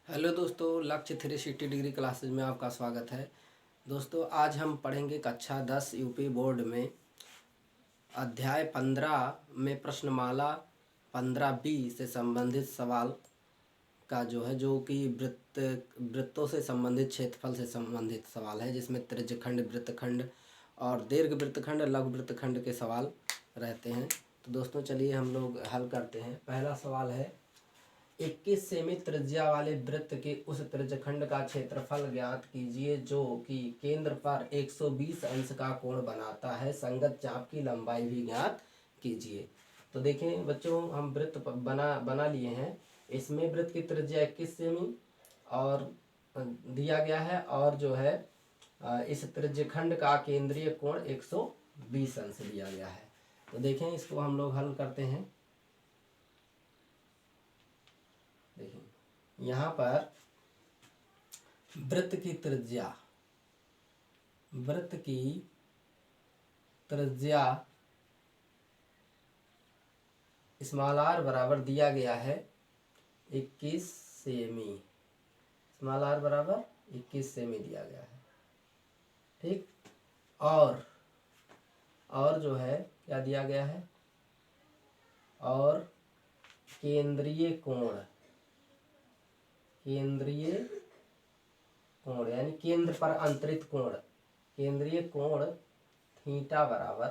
Hello दोस्तों, लक्ष्य 360 degree classes में आपका स्वागत है। दोस्तों, आज हम पढ़ेंगे कक्षा 10 यूपी बोर्ड में अध्याय 15 में प्रश्नमाला 15B से संबंधित सवाल का जो कि वृत्तों से संबंधित, क्षेत्रफल से संबंधित सवाल है, जिसमें त्रिज्यखंड, वृत्तखंड और दीर्घ वृत्तखंड, लघु वृत्तखंड के सवाल रहते हैं। तो दोस्तों चलिए हम लोग हल करते हैं। पहला सवाल है, 21 सेमी त्रिज्या वाले वृत्त के उस त्रिज्यखंड का क्षेत्रफल ज्ञात कीजिए जो कि केंद्र पर 120 अंश का कोण बनाता है। संगत चाप की लंबाई भी ज्ञात कीजिए। तो देखें बच्चों, हम वृत्त बना लिए हैं। इसमें वृत्त की त्रिज्या 21 सेमी और दिया गया है, और जो है इस त्रिज्यखंड का केंद्रीय कोण 120 अंश दिया गया है। तो देखें, इसको हम लोग हल करते हैं। देखिए यहाँ पर वृत्त की त्रिज्या स्मॉल आर बराबर दिया गया है 21 सेमी। स्मॉल आर बराबर 21 सेमी दिया गया है, ठीक। और जो है क्या दिया गया है, और केंद्रीय कोण यानी केंद्र पर अंतरित कोण, केंद्रीय कोण थीटा बराबर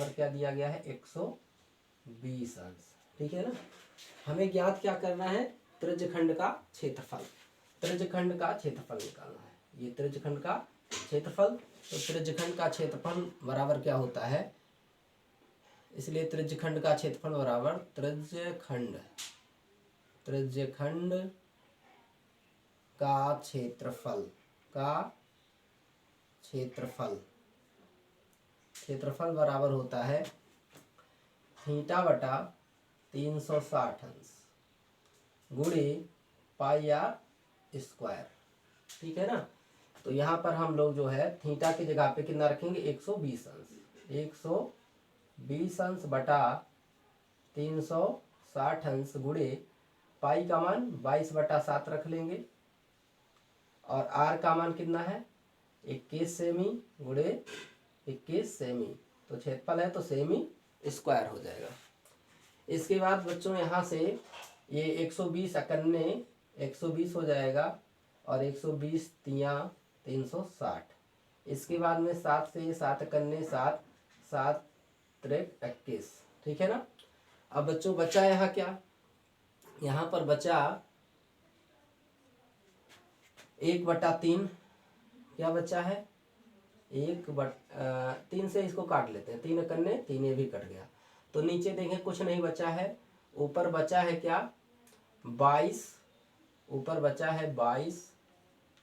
क्या दिया गया है, 120 अंश, ठीक है ना। हमें ज्ञात क्या करना है, त्रिज्यखंड का क्षेत्रफल निकालना है। ये त्रिज्यखंड का क्षेत्रफल, तो त्रिज्यखंड का क्षेत्रफल बराबर क्या होता है, इसलिए त्रिज्यखंड का क्षेत्रफल बराबर त्रिज्यखंड का क्षेत्रफल बराबर होता है थीटा बटा 360 अंश गुणे पाई आर स्क्वायर, ठीक है ना। तो यहाँ पर हम लोग जो है थीटा की जगह पे कितना रखेंगे, 120 अंश बटा 360 अंश गुणे पाई का मान 22/7 रख लेंगे, और आर का मान कितना है, 21 सेमी गुणे 21 सेमी, तो क्षेत्रफल है तो सेमी स्क्वायर हो जाएगा। इसके बाद बच्चों यहाँ से ये 120 इकन्ने 120 हो जाएगा, और 120 तिया 360। इसके बाद में 7 से 7 इकन्ने 7, 7 त्रिक 21, ठीक है ना। अब बच्चों बचा यहाँ क्या, यहाँ पर बचा 1/3। क्या बचा है, 1/3 से इसको काट लेते हैं, 3 इकन्ने 3 ये भी कट गया। तो नीचे देखें कुछ नहीं बचा है। ऊपर बचा है क्या, 22, ऊपर बचा है 22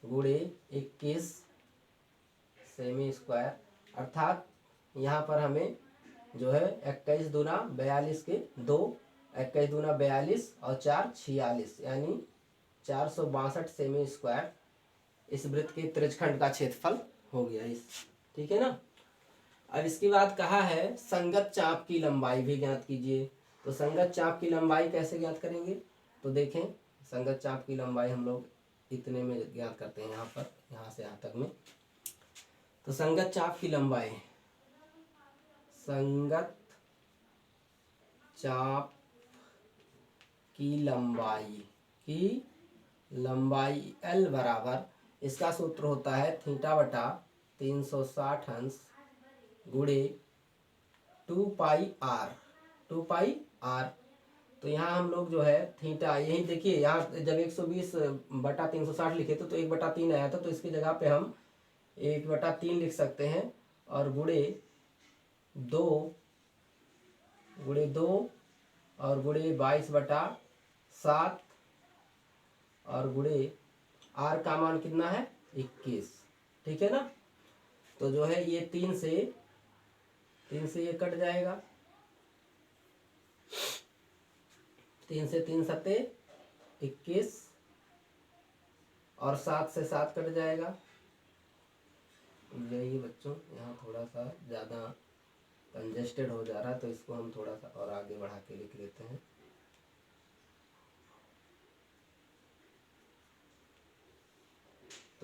गुणे 21 सेमी स्क्वायर, अर्थात यहाँ पर हमें जो है 21 दूना 42 के 2, 21 दूना 42 और 4 46, यानी 462 सेमी स्क्वायर इस वृत्त के त्रिज्यखंड का क्षेत्रफल हो गया इस, ठीक है ना। अब इसके बाद कहा है संगत चाप की लंबाई भी ज्ञात कीजिए। तो संगत चाप की लंबाई कैसे ज्ञात करेंगे, तो देखें संगत चाप की लंबाई हम लोग इतने में ज्ञात करते हैं, यहाँ पर यहाँ से यहाँ तक में। तो संगत चाप की लंबाई L बराबर, इसका सूत्र होता है थीटा बटा 360 अंश गुणे 2 पाई आर। तो यहाँ हम लोग जो है थीटा, यही देखिए यहाँ जब 120/360 लिखे थे तो 1/3 आया था, तो इसकी जगह पे हम 1/3 लिख सकते हैं, और गुणे 2 और गुणे 22/7, और गुणे आर का मान कितना है, 21, ठीक है ना। तो जो है ये 3 से ये कट जाएगा, 3 से 3 सत्ते 21, और 7 से 7 कट जाएगा। यही बच्चों यहाँ थोड़ा सा ज़्यादा कंजेस्टेड हो जा रहा है, तो इसको हम थोड़ा सा और आगे बढ़ा के लिख लेते हैं।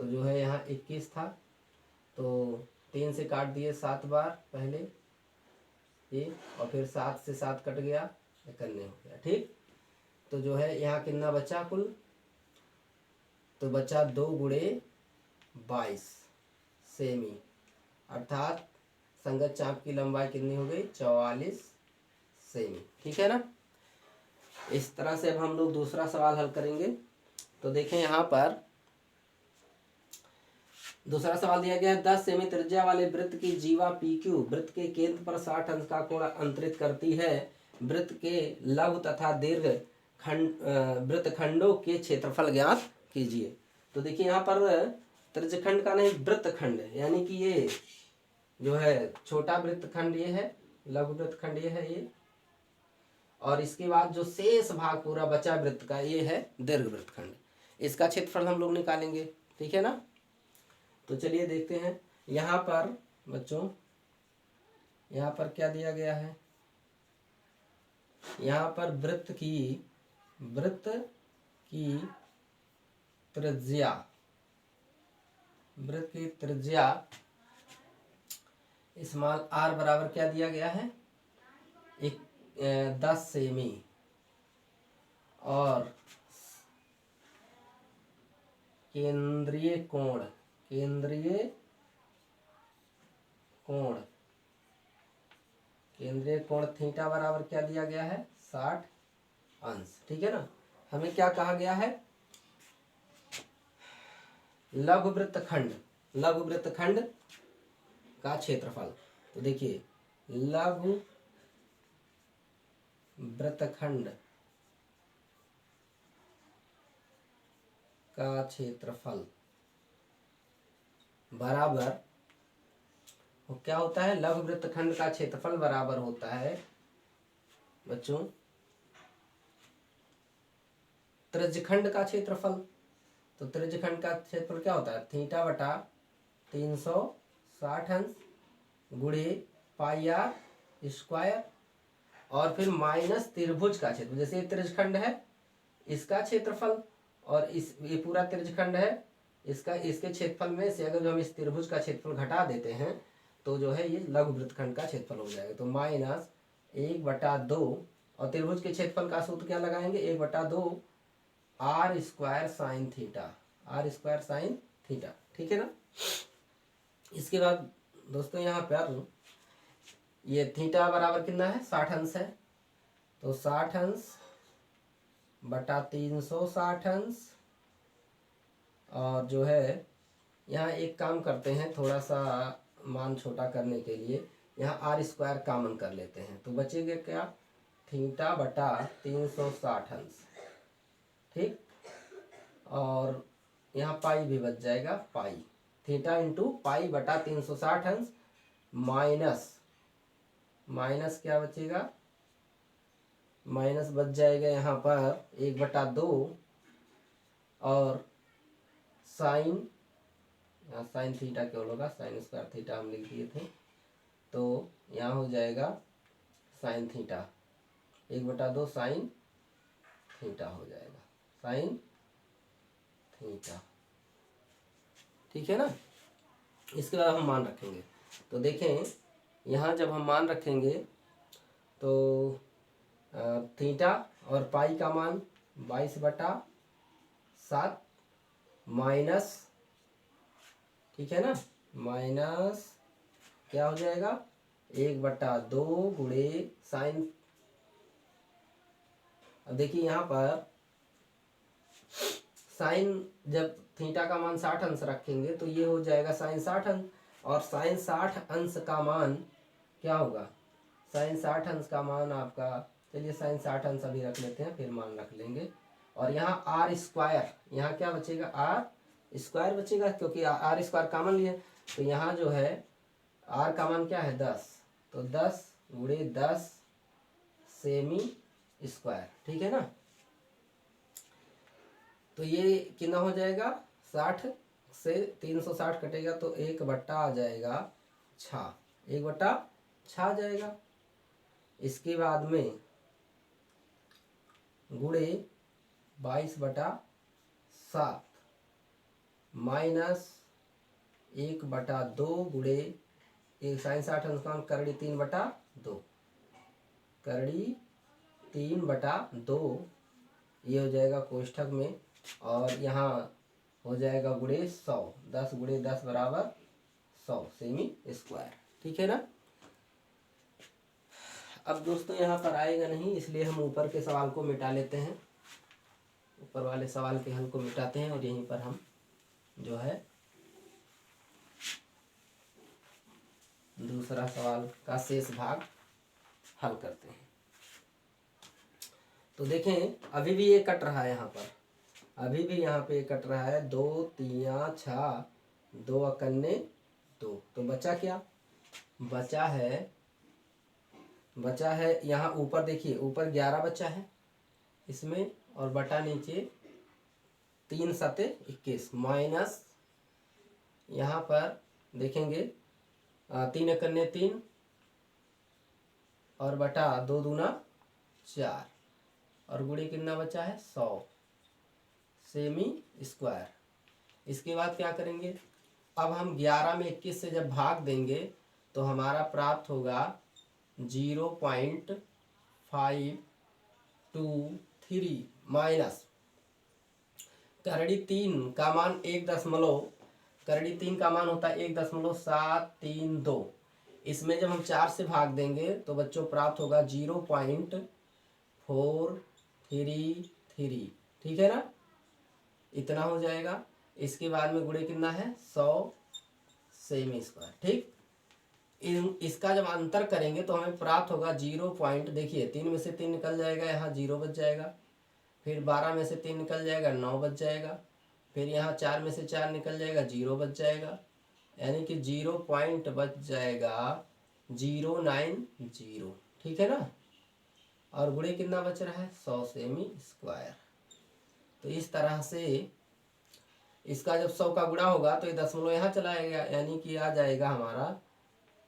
तो जो है यहाँ 21 था, तो 3 से काट दिए 7 बार पहले ये, और फिर 7 से 7 कट गया, 51 हो गया। ठीक, तो जो है यहाँ कितना बचा कुल, तो बचा 2 गुणे 22 सेमी, अर्थात संगत चाप की लंबाई कितनी हो गई, 44 सेमी। ठीक है ना। इस तरह से अब हम लोग दूसरा सवाल हल करेंगे। तो देखें यहाँ पर दूसरा सवाल दिया गया है, 10 सेमी त्रिज्या वाले वृत्त की जीवा PQ वृत्त के केंद्र पर 60 अंश का कोण अंतरित करती है। वृत्त के लघु तथा दीर्घ वृत्तखंडों के क्षेत्रफल ज्ञात कीजिए। तो देखिए यहाँ पर त्रिज्यखंड का नहीं, वृत्तखंड, यानी कि ये जो है छोटा वृत्तखंड ये है, लघु वृत्तखंड ये है ये, और इसके बाद जो शेष भाग पूरा बचा वृत्त का ये है दीर्घ वृत्तखंड। इसका क्षेत्रफल हम लोग निकालेंगे। ठीक है ना। तो चलिए देखते हैं यहाँ पर बच्चों, यहाँ पर क्या दिया गया है, यहाँ पर वृत्त की त्रिज्या, वृत्त की त्रिज्या स्मॉल r बराबर क्या दिया गया है, 10 सेमी, और केंद्रीय कोण थीटा बराबर क्या दिया गया है, 60 अंश। ठीक है ना। हमें क्या कहा गया है, लघु वृत्तखंड का क्षेत्रफल। तो देखिए लघु वृत्तखंड का क्षेत्रफल बराबर, क्या होता है, लघु वृत्तखंड का क्षेत्रफल बराबर होता है बच्चों त्रिज्यखंड का क्षेत्रफल। तो त्रिज्यखंड का क्षेत्रफल क्या होता है, थीटा बटा 360 अंश गुणे पाई आर स्क्वायर, और फिर माइनस त्रिभुज का क्षेत्र, जैसे ये त्रिज्यखंड है इसका क्षेत्रफल, और इस ये पूरा त्रिज्यखंड है इसका, इसके क्षेत्रफल में से अगर जो हम इस त्रिभुज का क्षेत्रफल घटा देते हैं तो जो है ये लघु वृत्तखंड का क्षेत्रफल हो जाएगा। तो माइनस 1/2, और त्रिभुज के क्षेत्रफल का सूत्र क्या लगाएंगे, 1/2 r स्क्वायर साइन थीटा। ठीक है ना। इसके बाद दोस्तों यहाँ पर ये थीटा बराबर कितना है, 60 अंश है, तो 60 अंश बटा 360 अंश, और जो है यहाँ एक काम करते हैं, थोड़ा सा मान छोटा करने के लिए यहाँ r स्क्वायर कॉमन कर लेते हैं, तो बचेगा क्या, थीटा बटा 360 अंश। ठीक, और यहाँ पाई भी बच जाएगा, पाई थीटा इंटू पाई बटा 360 अंश, माइनस क्या बचेगा, माइनस बच जाएगा यहाँ पर 1/2, और साइन, यहाँ साइन थीटा केवल होगा, साइन स्क्वायर थीटा हम लिख दिए थे, तो यहाँ हो जाएगा साइन थीटा, 1/2 साइन थीटा हो जाएगा, साइन थीटा। ठीक है ना। इसके बाद हम मान रखेंगे। तो देखें यहाँ जब हम मान रखेंगे तो थीटा और पाई का मान 22/7 माइनस, ठीक है ना, माइनस क्या हो जाएगा, 1/2 गुणे साइन। अब देखिए यहाँ पर साइन, जब थीटा का मान 60 अंश रखेंगे तो ये हो जाएगा साइन 60 अंश, और साइन 60 अंश का मान क्या होगा, साइन 60 अंश का मान आपका, चलिए साइन 60 अंश अभी रख लेते हैं फिर मान रख लेंगे, और यहाँ आर स्क्वायर, यहाँ क्या बचेगा, आर स्क्वायर बचेगा, क्योंकि आर स्क्वायर कॉमन लिए, तो यहाँ जो है आर का मान क्या है, 10, तो 10 गुणे 10 सेमी स्क्वायर। ठीक है ना। तो ये कितना हो जाएगा, 60 से 360 कटेगा तो 1/6 आ जाएगा, 1/6 आ जाएगा। इसके बाद में गुणे 22/7, माइनस 1/2 गुणे 160 अंशांक करड़ी 3/2 करड़ी 3/2 ये हो जाएगा कोष्ठक में, और यहाँ हो जाएगा गुणे 100, 10 गुणे 10 बराबर 100 सेमी स्क्वायर। ठीक है ना। अब दोस्तों यहाँ पर आएगा नहीं, इसलिए हम ऊपर के सवाल को मिटा लेते हैं, ऊपर वाले सवाल के हल को मिटाते हैं और यहीं पर हम जो है दूसरा सवाल का शेष भाग हल करते हैं। तो देखें अभी भी ये कट रहा है, यहाँ पर अभी भी यहाँ पे कट रहा है, 2 3 6 2 अकन्ने 2। तो बचा क्या, बचा है यहाँ ऊपर देखिए, ऊपर 11 बचा है इसमें, और बटा नीचे 3 सते 21 माइनस यहाँ पर देखेंगे 3 अकन्ने 3 और बटा 2 दूना 4 और गुणे कितना बचा है 100 सेमी स्क्वायर। इसके बाद क्या करेंगे, अब हम 11 में 21 से जब भाग देंगे तो हमारा प्राप्त होगा 0.523 माइनस करड़ी 3 का मान 1 होता है 1.732। इसमें जब हम 4 से भाग देंगे तो बच्चों प्राप्त होगा 0.433। ठीक है ना, इतना हो जाएगा। इसके बाद में गुणे कितना है 100 सेमी स्क्वायर। ठीक, इसका जब अंतर करेंगे तो हमें प्राप्त होगा 0. देखिए 3 में से 3 निकल जाएगा, यहाँ 0 बच जाएगा, फिर 12 में से 3 निकल जाएगा 9 बच जाएगा, फिर यहाँ 4 में से 4 निकल जाएगा 0 बच जाएगा, यानी कि 0 पॉइंट बच जाएगा 090। ठीक है ना, और गुणे कितना बच रहा है 100 सेमी स्क्वायर। तो इस तरह से इसका जब 100 का गुणा होगा तो ये दशमलव यहाँ चला आएगा, यानी कि आ जाएगा हमारा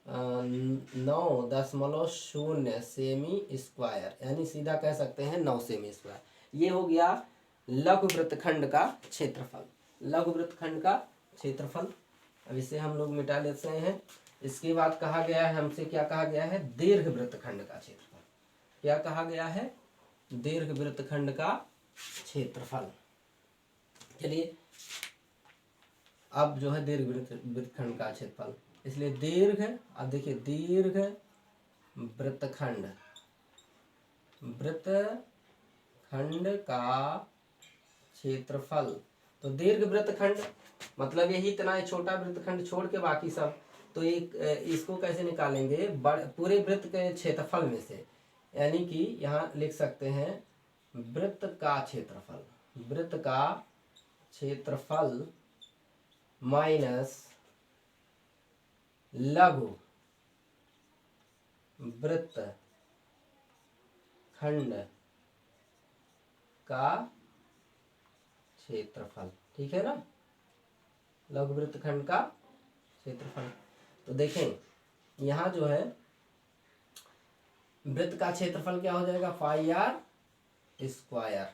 9.0 सेमी स्क्वायर, यानी सीधा कह सकते हैं 9 सेमी स्क्वायर। ये हो गया लघु वृत्तखंड का क्षेत्रफल, लघु वृत्तखंड का क्षेत्रफल। अब इसे हम लोग मिटा लेते हैं। इसके बाद कहा गया है हमसे, क्या कहा गया है, दीर्घ वृत्तखंड का क्षेत्रफल। क्या कहा गया है, दीर्घ वृत्तखंड का क्षेत्रफल। चलिए अब जो है दीर्घ वृत्तखंड का क्षेत्रफल, इसलिए दीर्घ, अब देखिए दीर्घ वृत्तखंड का क्षेत्रफल। तो दीर्घ वृत्तखंड मतलब यही इतना है, छोटा वृत्तखंड छोड़ के बाकी सब। तो एक इसको कैसे निकालेंगे, पूरे वृत्त के क्षेत्रफल में से, यानी कि यहाँ लिख सकते हैं वृत्त का क्षेत्रफल माइनस लघु वृत्तखंड का क्षेत्रफल। ठीक है ना, लघु वृत्तखंड का क्षेत्रफल। तो देखें यहाँ जो है वृत्त का क्षेत्रफल क्या हो जाएगा, पाई आर स्क्वायर।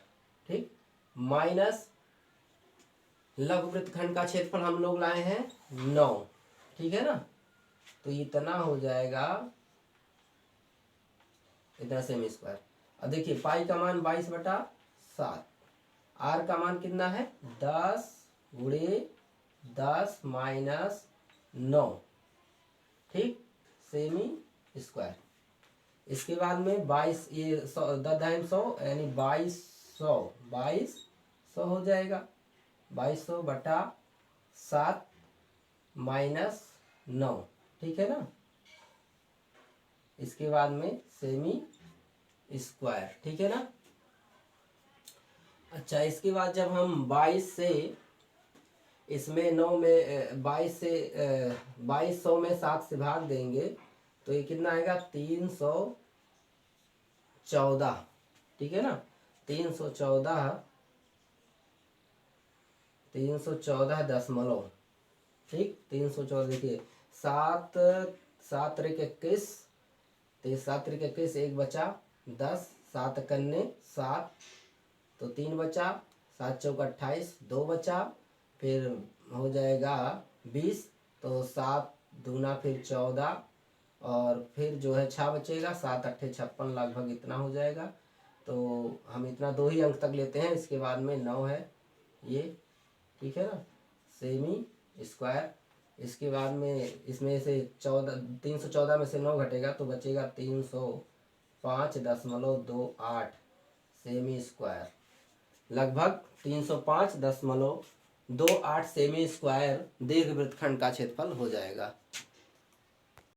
ठीक, माइनस लघु वृत्तखंड का क्षेत्रफल हम लोग लाए हैं 9। ठीक है ना, तो इतना हो जाएगा इतना सेमी स्क्वायर। अब देखिए पाई का मान 22/7, आर का मान कितना है 10 गुणे 10 माइनस 9। ठीक, सेमी स्क्वायर। इसके बाद में 22, ये 10 यानी 2200 हो जाएगा, 2200/7 माइनस 9। ठीक है ना, इसके बाद में सेमी स्क्वायर। ठीक है ना। अच्छा, इसके बाद जब हम 22 से इसमें 9 में 2200 में 7 से भाग देंगे तो ये कितना आएगा 314। ठीक है ना, 314 दशमलव। ठीक, 314। देखिए 7 7 त्रिक 21, 7 त्रिक 21, 1 बचा 10, 7 कन्ने 7, तो 3 बचा, 7 चौक 28, 2 बचा, फिर हो जाएगा 20, तो 7 दूना फिर 14, और फिर जो है 6 बचेगा, 7 अट्ठे 56, लगभग इतना हो जाएगा। तो हम इतना 2 ही अंक तक लेते हैं, इसके बाद में 9 है ये, ठीक है ना, सेमी स्क्वायर। इसके बाद में इसमें से 314 में से 9 घटेगा तो बचेगा 305.28 सेमी स्क्वायर। लगभग 305.28 सेमी स्क्वायर दीर्घवृत्तखंड का क्षेत्रफल हो जाएगा।